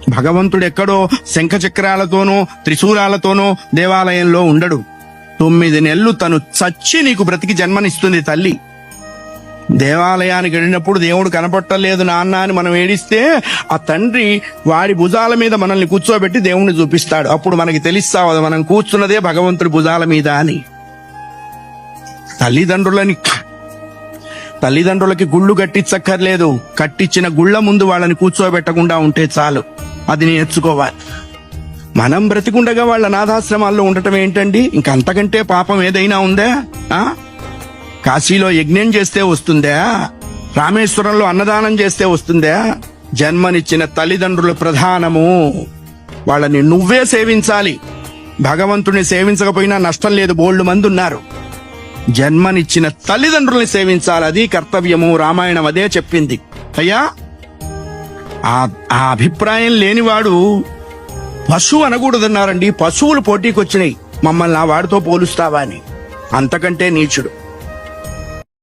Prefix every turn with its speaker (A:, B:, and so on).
A: భగవంతుడు ఎక్కడో శంఖచక్రాలతోనో త్రిశూలాలతోనో దేవాలయంలో ఉండడు. 9 నెలలు తను చచ్చి నీకు బ్రతికి జన్మనిస్తుంది తల్లి. దేవాలయానికి వెళ్ళినప్పుడు దేవుడు కనపట్టలేదు నాన్న అని మనం ఏడిస్తే ఆ తండ్రి వాడి భుజాల మీద మనల్ని కూర్చోబెట్టి దేవుణ్ణి చూపిస్తాడు. అప్పుడు మనకి తెలుస్తావు మనం కూర్చున్నదే భగవంతుడి భుజాల మీద అని. తల్లిదండ్రులకి గుళ్ళు కట్టించక్కర్లేదు. కట్టించిన గుళ్ళ ముందు వాళ్ళని కూర్చోబెట్టకుండా ఉంటే చాలు. అది నేర్చుకోవాలి. మనం బ్రతికుండగా వాళ్ళ అనాథాశ్రమాల్లో ఉండటం ఏంటండి? ఇంకంతకంటే పాపం ఏదైనా ఉందా? కాశీలో యజ్ఞం చేస్తే వస్తుందా? రామేశ్వరంలో అన్నదానం చేస్తే వస్తుందా? జన్మనిచ్చిన తల్లిదండ్రుల ప్రధానము. వాళ్ళని నువ్వే సేవించాలి. భగవంతుని సేవించకపోయినా నష్టం లేదు, బోల్డు మంది ఉన్నారు. జన్మనిచ్చిన తల్లిదండ్రుల్ని సేవించాలి, అది కర్తవ్యము. రామాయణం అదే చెప్పింది. అయ్యా, ఆ అభిప్రాయం లేనివాడు పశువు అనకూడదన్నారండి. పశువులు పోటీకి వచ్చినాయి, మమ్మల్ని ఆ వాడితో పోలుస్తావా అని. అంతకంటే నీచుడు.